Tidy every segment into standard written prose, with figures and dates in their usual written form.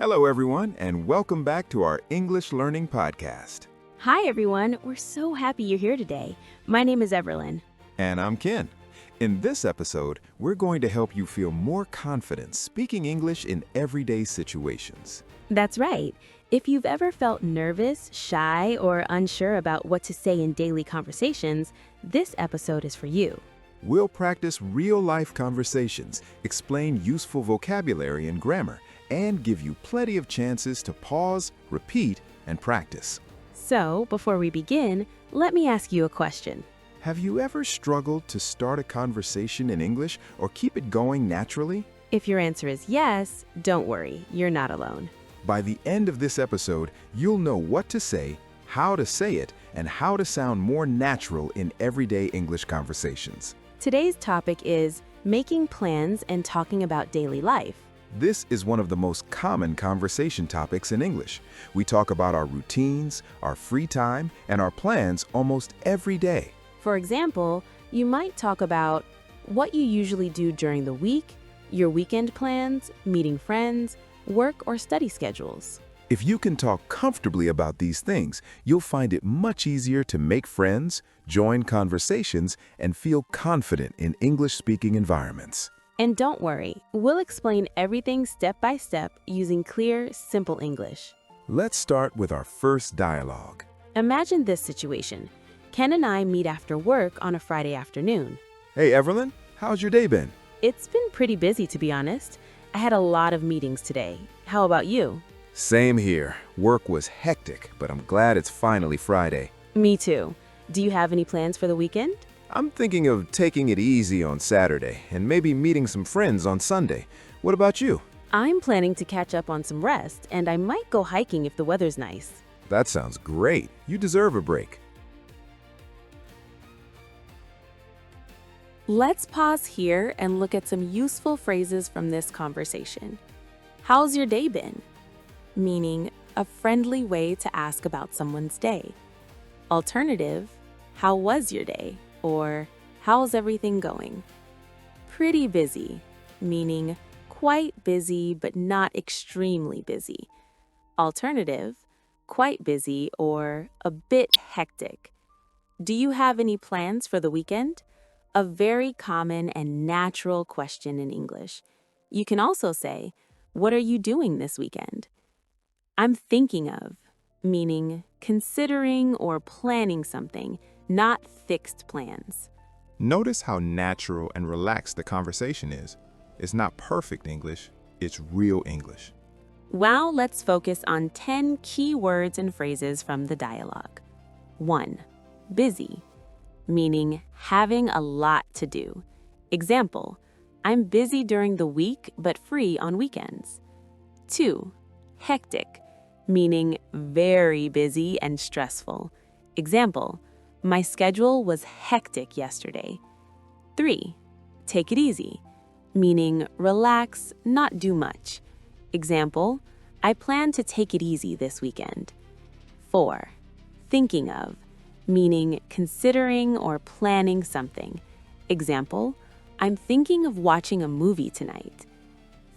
Hello, everyone, and welcome back to our English Learning Podcast. Hi, everyone. We're so happy you're here today. My name is Everlyn. And I'm Ken. In this episode, we're going to help you feel more confident speaking English in everyday situations. That's right. If you've ever felt nervous, shy, or unsure about what to say in daily conversations, this episode is for you. We'll practice real-life conversations, explain useful vocabulary and grammar, and give you plenty of chances to pause, repeat, and practice. So, before we begin, let me ask you a question. Have you ever struggled to start a conversation in English or keep it going naturally? If your answer is yes, don't worry, you're not alone. By the end of this episode, you'll know what to say, how to say it, and how to sound more natural in everyday English conversations. Today's topic is making plans and talking about daily life. This is one of the most common conversation topics in English. We talk about our routines, our free time, and our plans almost every day. For example, you might talk about what you usually do during the week, your weekend plans, meeting friends, work or study schedules. If you can talk comfortably about these things, you'll find it much easier to make friends, join conversations, and feel confident in English-speaking environments. And don't worry, we'll explain everything step by step using clear, simple English. Let's start with our first dialogue. Imagine this situation. Ken and I meet after work on a Friday afternoon. Hey, Everlyn, how's your day been? It's been pretty busy, to be honest. I had a lot of meetings today. How about you? Same here. Work was hectic, but I'm glad it's finally Friday. Me too. Do you have any plans for the weekend? I'm thinking of taking it easy on Saturday and maybe meeting some friends on Sunday. What about you? I'm planning to catch up on some rest, and I might go hiking if the weather's nice. That sounds great. You deserve a break. Let's pause here and look at some useful phrases from this conversation. How's your day been? Meaning a friendly way to ask about someone's day. Alternative, how was your day? Or how's everything going? Pretty busy, meaning quite busy but not extremely busy. Alternative, quite busy or a bit hectic. Do you have any plans for the weekend? A very common and natural question in English. You can also say, what are you doing this weekend? I'm thinking of, meaning considering or planning something, not fixed plans. Notice how natural and relaxed the conversation is. It's not perfect English, it's real English. Now let's focus on 10 key words and phrases from the dialogue. 1. Busy, meaning having a lot to do. Example, I'm busy during the week but free on weekends. 2. Hectic, meaning very busy and stressful. Example, my schedule was hectic yesterday. 3. Take it easy, meaning relax, not do much. Example, I plan to take it easy this weekend. 4. Thinking of, meaning considering or planning something. Example, I'm thinking of watching a movie tonight.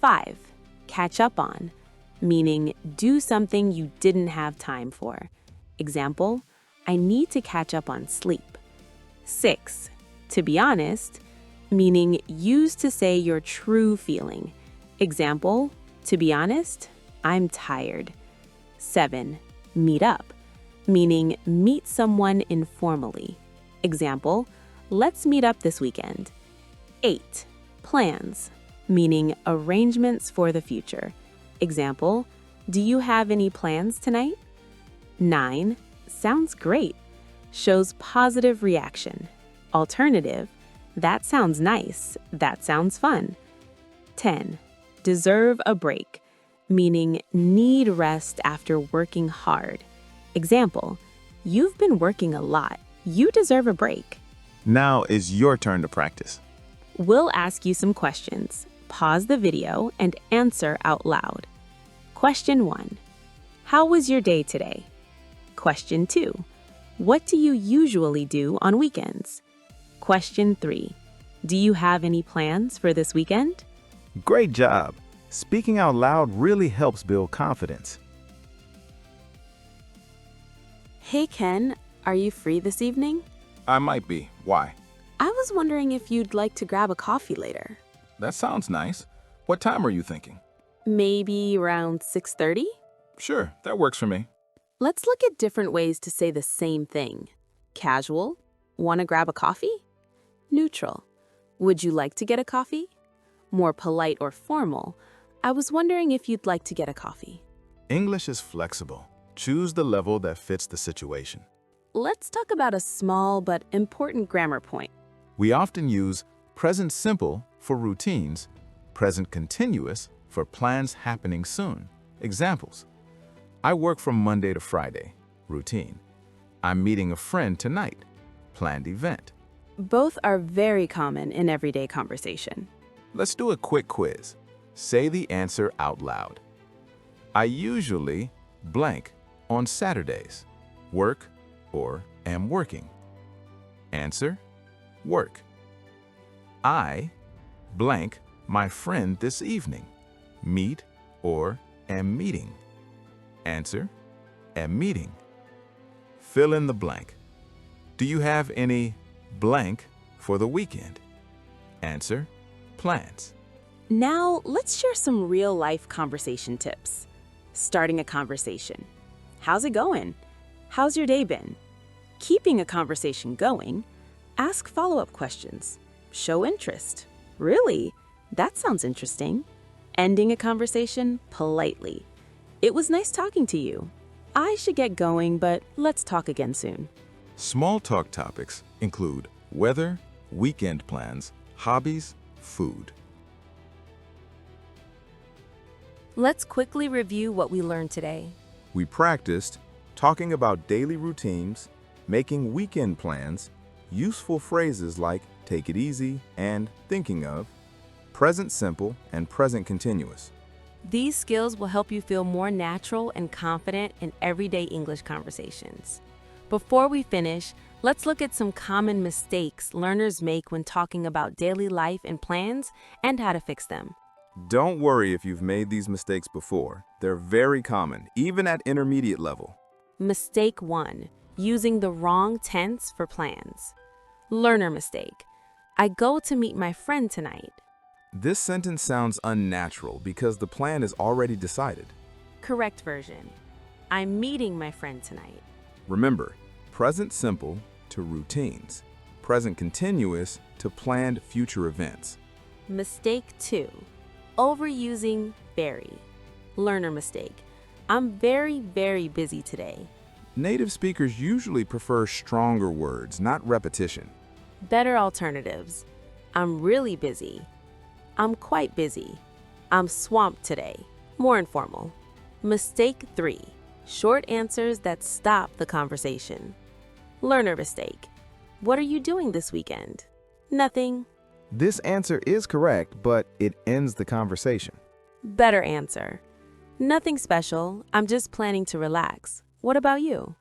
5. Catch up on, meaning do something you didn't have time for. Example, I need to catch up on sleep. 6. To be honest, meaning use to say your true feeling. Example, to be honest, I'm tired. 7. Meet up, meaning meet someone informally. Example, let's meet up this weekend. 8. Plans, meaning arrangements for the future. Example, do you have any plans tonight? 9. Sounds great. Shows positive reaction. Alternative, that sounds nice. That sounds fun. 10. Deserve a break, meaning need rest after working hard. Example, you've been working a lot. You deserve a break. Now is your turn to practice. We'll ask you some questions. Pause the video and answer out loud. Question 1. How was your day today? Question 2. What do you usually do on weekends? Question 3. Do you have any plans for this weekend? Great job. Speaking out loud really helps build confidence. Hey Ken, are you free this evening? I might be. Why? I was wondering if you'd like to grab a coffee later. That sounds nice. What time are you thinking? Maybe around 6:30? Sure, that works for me. Let's look at different ways to say the same thing. Casual, want to grab a coffee? Neutral, would you like to get a coffee? More polite or formal, I was wondering if you'd like to get a coffee. English is flexible. Choose the level that fits the situation. Let's talk about a small but important grammar point. We often use present simple for routines, present continuous for plans happening soon. Examples: I work from Monday to Friday, routine. I'm meeting a friend tonight, planned event. Both are very common in everyday conversation. Let's do a quick quiz. Say the answer out loud. I usually blank on Saturdays, work or am working. Answer: work. I blank my friend this evening, meet or am meeting. Answer: am meeting. Fill in the blank. Do you have any blank for the weekend? Answer: plans. Now, let's share some real-life conversation tips. Starting a conversation. How's it going? How's your day been? Keeping a conversation going. Ask follow-up questions. Show interest. Really? That sounds interesting. Ending a conversation politely. It was nice talking to you. I should get going, but let's talk again soon. Small talk topics include weather, weekend plans, hobbies, food. Let's quickly review what we learned today. We practiced talking about daily routines, making weekend plans, useful phrases like take it easy and thinking of, present simple and present continuous. These skills will help you feel more natural and confident in everyday English conversations. Before we finish, let's look at some common mistakes learners make when talking about daily life and plans and how to fix them. Don't worry if you've made these mistakes before. They're very common, even at intermediate level. Mistake 1. Using the wrong tense for plans. Learner mistake. I go to meet my friend tonight. This sentence sounds unnatural because the plan is already decided. Correct version. I'm meeting my friend tonight. Remember, present simple to routines, present continuous to planned future events. Mistake 2. Overusing very. Learner mistake. I'm very, very busy today. Native speakers usually prefer stronger words, not repetition. Better alternatives. I'm really busy. I'm quite busy. I'm swamped today. More informal. Mistake 3. Short answers that stop the conversation. Learner mistake. What are you doing this weekend? Nothing. This answer is correct, but it ends the conversation. Better answer. Nothing special. I'm just planning to relax. What about you?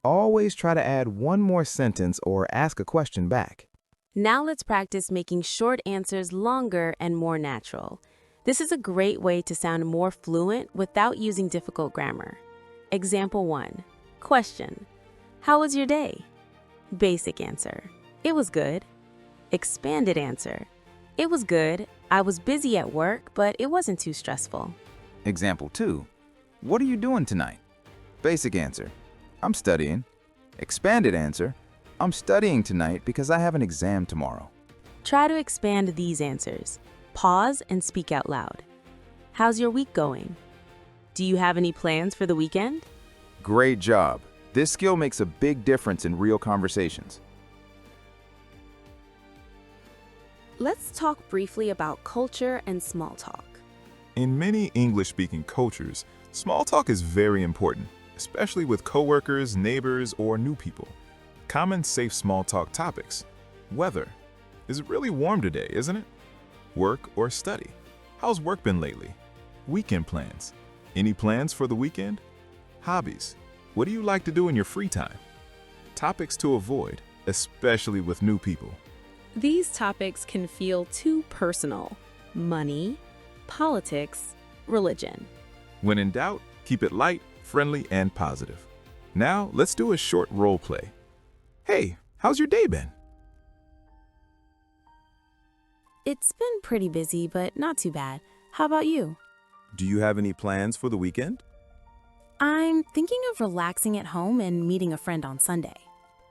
Always try to add one more sentence or ask a question back. Now let's practice making short answers longer and more natural. This is a great way to sound more fluent without using difficult grammar. Example 1. Question. How was your day? Basic answer. It was good. Expanded answer. It was good. I was busy at work, but it wasn't too stressful. Example 2. What are you doing tonight? Basic answer. I'm studying. Expanded answer. I'm studying tonight because I have an exam tomorrow. Try to expand these answers. Pause and speak out loud. How's your week going? Do you have any plans for the weekend? Great job. This skill makes a big difference in real conversations. Let's talk briefly about culture and small talk. In many English-speaking cultures, small talk is very important, especially with coworkers, neighbors, or new people. Common safe small talk topics. Weather. Is it really warm today, isn't it? Work or study. How's work been lately? Weekend plans. Any plans for the weekend? Hobbies. What do you like to do in your free time? Topics to avoid, especially with new people. These topics can feel too personal. Money, politics, religion. When in doubt, keep it light, friendly, and positive. Now, let's do a short role play. Hey, how's your day been? It's been pretty busy, but not too bad. How about you? Do you have any plans for the weekend? I'm thinking of relaxing at home and meeting a friend on Sunday.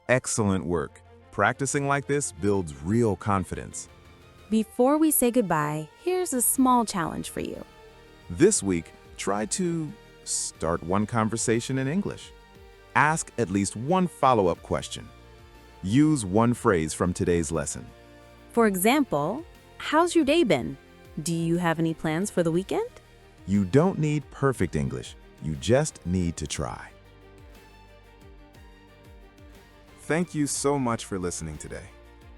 Excellent work. Practicing like this builds real confidence. Before we say goodbye, here's a small challenge for you. This week, try to start one conversation in English. Ask at least one follow-up question. Use one phrase from today's lesson. For example, how's your day been? Do you have any plans for the weekend? You don't need perfect English. You just need to try. Thank you so much for listening today.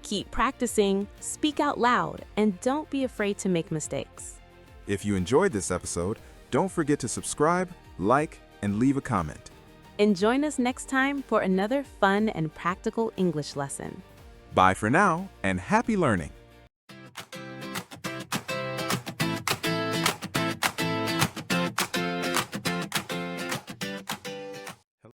Keep practicing, speak out loud, and don't be afraid to make mistakes. If you enjoyed this episode, don't forget to subscribe, like, and leave a comment. And join us next time for another fun and practical English lesson. Bye for now, and happy learning!